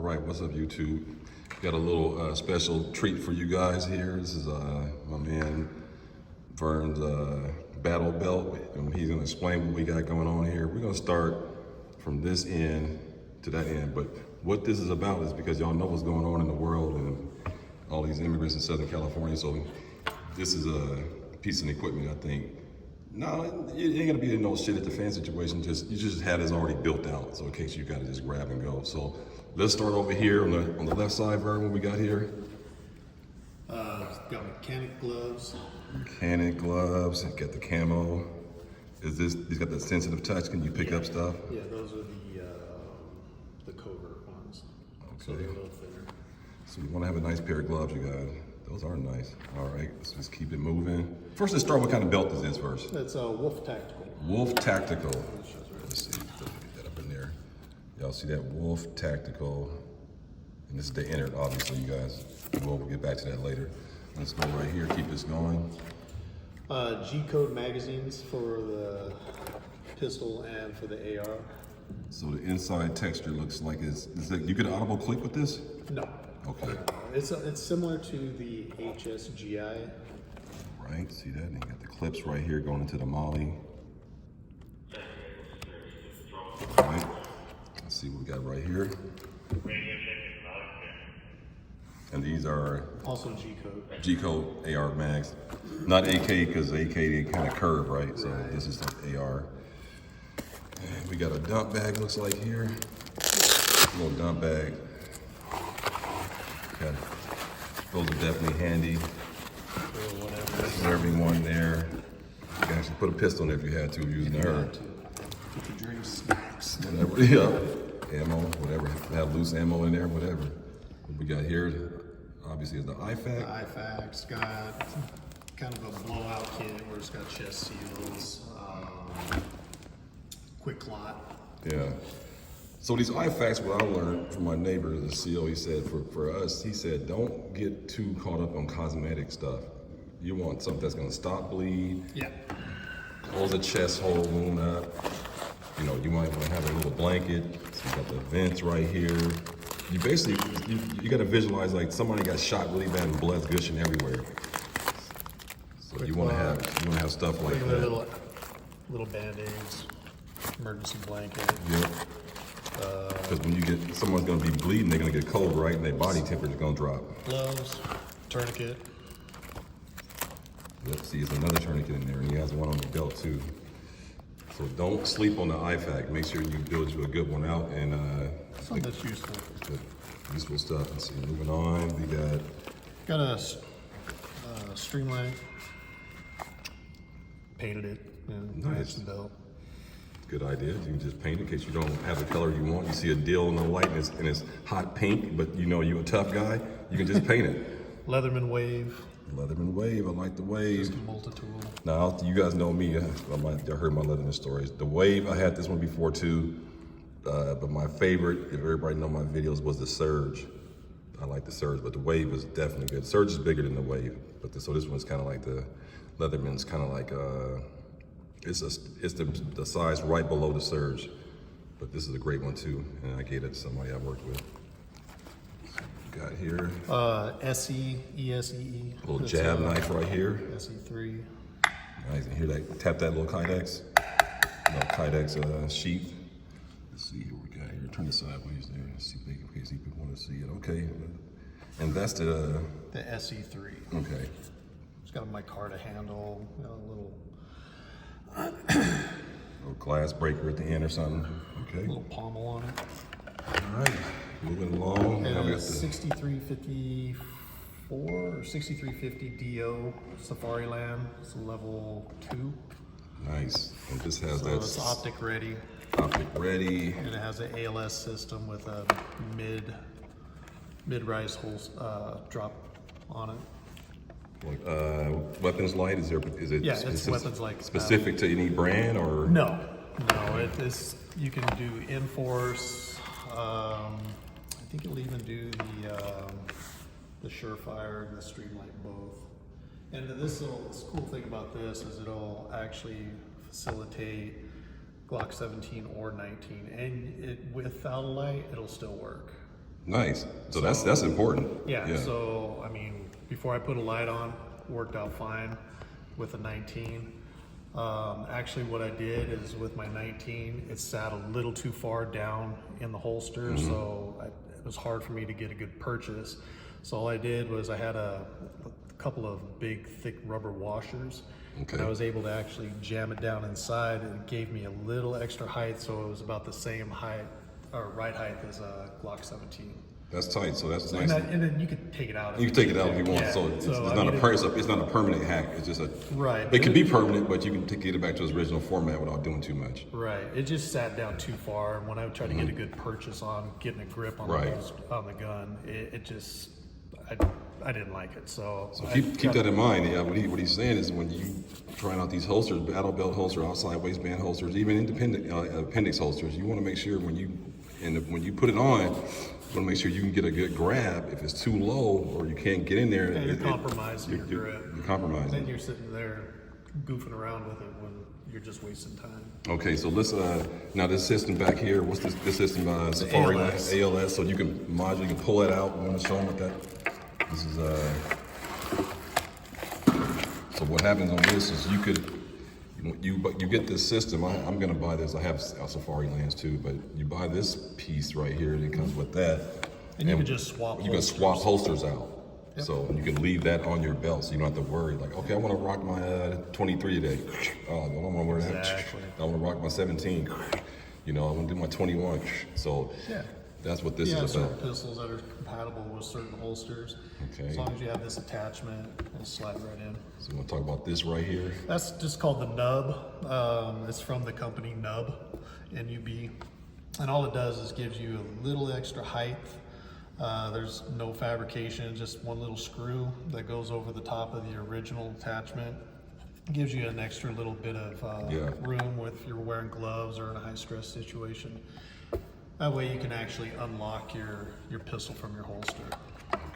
right, what's up YouTube? Got a little special treat for you guys here. This is my man Vern's battle belt, and he's gonna explain what we got going on here. We're gonna start from this end to that end, but what this is about is because y'all know what's going on in the world and all these immigrants in Southern California, so this is a piece of equipment, I think. No, it ain't gonna be no shit at the fan situation. You just had this already built out, so in case you gotta just grab and go. So let's start over here on the left side, Vern. What we got here? Got mechanic gloves. Mechanic gloves. Got the camo. These got the sensitive touch? Can you pick up stuff? Yeah, those are the covert ones. So Okay. they're a little thinner. So you want to have a nice pair of gloves, you guys. Those are nice. All right, let's just keep it moving. First, let's start what kind of belt this is first. That's a Wolf Tactical. Wolf Tactical. Let's see, let's get that up in there. Y'all see that? Wolf Tactical. And this is the innard, obviously, you guys. We'll get back to that later. Let's go right here, keep this going. G-code magazines for the pistol and for the AR. So the inside texture looks like you get an audible click with this? No. Okay. It's similar to the HSGI. Right, see that? And you got the clips right here going into the molly. All right, let's see what we got right here. And these are Also G-code. G-code AR mags. Not AK, because AK they kind of curve, right? So Right. this is like AR. And we got a dump bag, looks like here. Little dump bag. Okay. Those are definitely handy. Or whatever. For everyone there. You can actually put a pistol in there if you had to using her. Get your dream snacks. Whatever, yeah. Ammo, whatever. Have loose ammo in there, whatever. What we got here, obviously, is the IFAK. IFAK's got kind of a blowout kit where it's got chest seals, quick clot. Yeah. So these IFAKs, what I learned from my neighbor, the CO, he said, for us, he said, don't get too caught up on cosmetic stuff. You want something that's gonna stop bleed, Yeah. close a chest hole, wound up. You know, you might wanna have a little blanket. So you got the vents right here. You basically, you gotta visualize like somebody got shot really bad and blood's gushing everywhere. So you wanna have stuff like Regular that. little band-aids, emergency blanket. Yep. Because when you get, someone's gonna be bleeding, they're gonna get cold, right? And their body temperature's gonna drop. Gloves, tourniquet. Yep, see, there's another tourniquet in there, and he has one on the belt too. So don't sleep on the IFAK. Make sure you build you a good one out and Something that's useful. good, useful stuff. Let's see, moving on, we got Got a streamline. Painted it. And Nice. matched the belt. good idea. You can just paint it in case you don't have the color you want. You see a deal in the light and it's hot pink, but you know you're a tough guy. You can just paint it. Leatherman Wave. Leatherman Wave, I like the Wave. Just a multi-tool. Now, you guys know me. I heard my Leatherman stories. The Wave, I had this one before too. But my favorite, if everybody know my videos, was the Surge. I like the Surge, but the Wave is definitely good. Surge is bigger than the Wave, but so this one's kind of like the Leatherman's kind of like it's the size right below the Surge, but this is a great one too, and I gave it to somebody I worked with. We got here SE, ESEE. a little jab knife right here. SE3. Nice, and hear that? Tap that little Kydex, sheath. Let's see what we got here. Turn it sideways there. Let's see if people want to see it. Okay, and that's the The SE3. okay. It's got a micarta handle, a little Little glass breaker at the end or something. Okay. little pommel on it. All right, moving along. Now we And got a the 6354 or 6350 DO Safari Land. It's a level 2. nice, and this has So it's optic ready. optic ready. And it has an ALS system with a mid-rise hole drop on it. Weapons light. Is it? Yeah, it's weapons light. Specific to any brand or? No, it is. You can do Enforce. I think it'll even do the Surefire and the Streamlight both. And this cool thing about this is it'll actually facilitate Glock 17 or 19, and without a light, it'll still work. Nice. So that's important. Yeah, so, I mean, before I put a light on, worked out fine with a 19. Actually, what I did is with my 19, it sat a little too far down in the holster, so it was hard for me to get a good purchase. So all I did was I had a couple of big, thick rubber washers, Okay. and I was able to actually jam it down inside, and it gave me a little extra height, so it was about the same height, or right height as a Glock 17. That's tight. So that's And, nice. and then you could take it out. if You can take it out if you want. Yeah, So it's I not mean, it's not a permanent hack. It's just a Right. It can be permanent, but you can get it back to its original format without doing too much. Right. It just sat down too far. And when I tried to get a good purchase on getting a grip on, Right. on the gun, it just, I didn't like it. So, So I keep got- that in mind. Yeah, what he's saying is when you trying out these holsters, battle belt holster, outside waistband holsters, even independent appendix holsters, you want to make sure when you put it on, you want to make sure you can get a good grab. If it's too low or you can't get in there, Yeah, you're compromising your grip. You're compromising. Then you're sitting there goofing around with it when you're just wasting time. Okay, so let's now this system back here. What's this system? Safari ALS. ALS. So you can module, you can pull it out. I want to show them what that. This is So what happens on this is you get this system. I'm gonna buy this. I have Safari Lands too, but you buy this piece right here, and it comes with that. And you can just swap You can holsters. swap holsters out. So you can leave that on your belt, so you don't have to worry. Like, okay, I want to rock my 23 today. Oh, I don't want to wear that. Exactly. I want to rock my 17. You know, I want to do my 21. So Yeah. that's what this Yeah, is certain about. pistols that are compatible with certain holsters. Okay. As long as you have this attachment, it'll slide right in. So we want to talk about this right here. That's just called the nub. It's from the company Nub, N-U-B. And all it does is gives you a little extra height. There's no fabrication, just one little screw that goes over the top of the original attachment. Gives you an extra little bit of room if you're wearing gloves or in a high stress situation. That way you can actually unlock your pistol from your holster.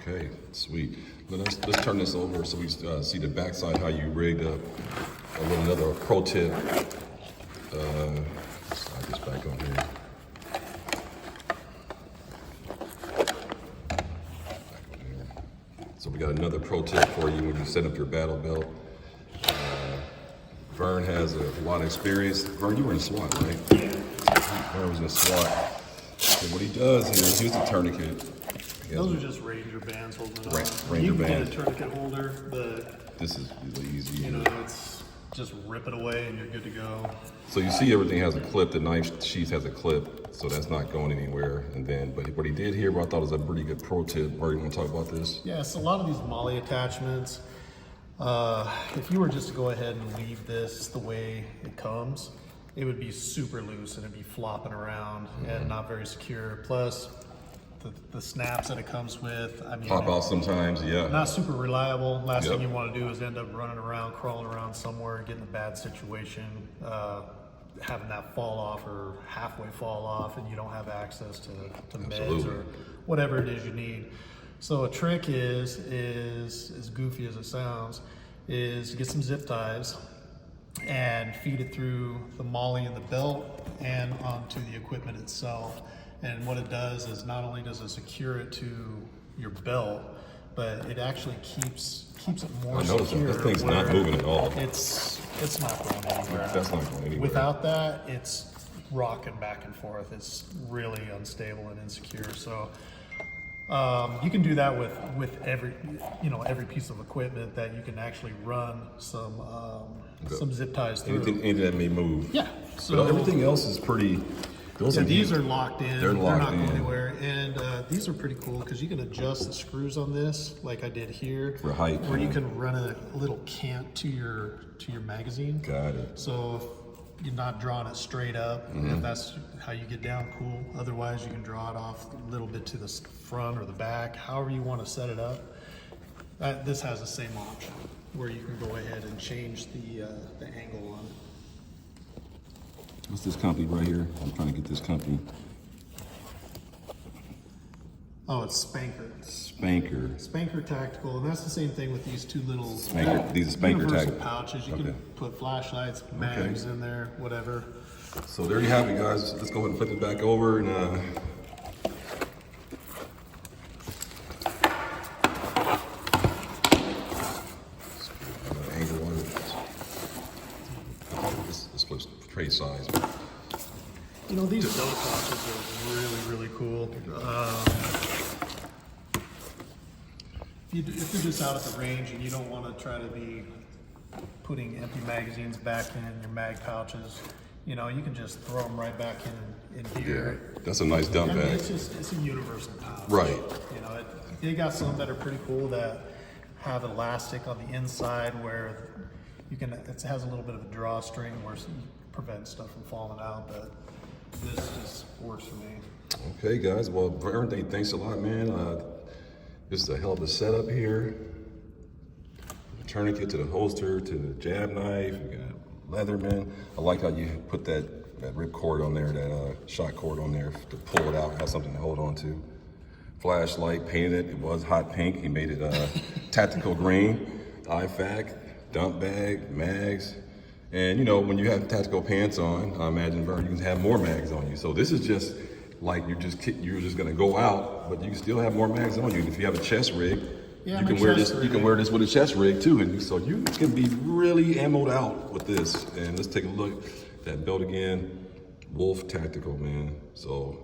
Okay, sweet. Let's turn this over so we see the backside, how you rigged up. Another pro tip. Slide this back on here. So we got another pro tip for you when you set up your battle belt. Vern has a lot of experience. Vern, you were in SWAT, right? Vern was in SWAT. So what he does here, here's the tourniquet. He has Those are just Ranger bands holding it on. Ranger you can bands. get a tourniquet holder, This is really easy. you know, it's just rip it away and you're good to go. So you see everything has a clip, the knife sheath has a clip, so that's not going anywhere. And then, but what he did here, what I thought was a pretty good pro tip. Are you want to talk about this? Yes, a lot of these MOLLE attachments, if you were just to go ahead and leave this the way it comes, it would be super loose and it'd be flopping around and not very secure. Plus, the snaps that it comes with, I mean, Pop out sometimes, yeah. not super reliable. Last Yep. thing you want to do is end up running around, crawling around somewhere, getting a bad situation, having that fall off or halfway fall off, and you don't have access to meds Absolutely. or whatever it is you need. So a trick is as goofy as it sounds, is get some zip ties and feed it through the MOLLE in the belt and onto the equipment itself. And what it does is not only does it secure it to your belt, but it actually keeps it more I noticed that. secure. This thing's not where moving at all. It's not going anywhere. That's not going anywhere. Without that, it's rocking back and forth. It's really unstable and insecure. So you can do that with every piece of equipment that you can actually run some zip ties through. Anything that may move. Yeah. But So everything else is pretty. these are locked in. They're locked not going in. anywhere. And these are pretty cool because you can adjust the screws on this, like I did here, For height, where you yeah. can run a little cant to your magazine. Got it. So if you're not drawing it straight up, if that's how you get down, cool. Otherwise, you can draw it off a little bit to the front or the back, however you want to set it up. This has the same option where you can go ahead and change the angle on it. What's this company right here? I'm trying to get this company. Oh, it's Spanker. Spanker. Spanker Tactical, and that's the same thing with these two little Spanker. These are Spanker universal tag. pouches. You Okay. can put flashlights, mags in there, whatever. So there you have it, guys. Let's go ahead and flip it back over and pouches are really, really cool. If you're just out at the range and you don't want to try to be putting empty magazines back in your mag pouches, you know, you can just throw them right back in Yeah, here. that's a nice dump I mean, bag. it's a universal pouch. Right. You know, they got some that are pretty cool that have elastic on the inside where you can, it has a little bit of a drawstring where you prevent stuff from falling out, but this just works for me. Okay, guys. Well, for everything, thanks a lot, man. This is a hell of a setup here. Tourniquet to the holster to the jab knife. We got Leatherman. I like how you put that rip cord on there, that shot cord on there to pull it out, have something to hold on to. Flashlight, painted it. It was hot pink. He made it tactical green. IFAK, dump bag, mags. And you know, when you have tactical pants on, I imagine, Vern, you can have more mags on you. So this is just like you're just gonna go out, but you can still have more mags on you. And if you have a chest rig, Yeah, you my can wear chest this. rig. You can wear this with a chest rig too, and so you can be really ammoed out with this. And let's take a look at that belt again. Wolf Tactical, man. So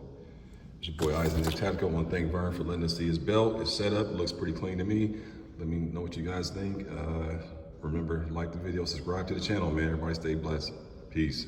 it's your boy Eisen, Tactical. I want to thank Vern for letting us see his belt. His setup looks pretty clean to me. Let me know what you guys think. Remember, like the video, subscribe to the channel, man. Everybody stay blessed. Peace.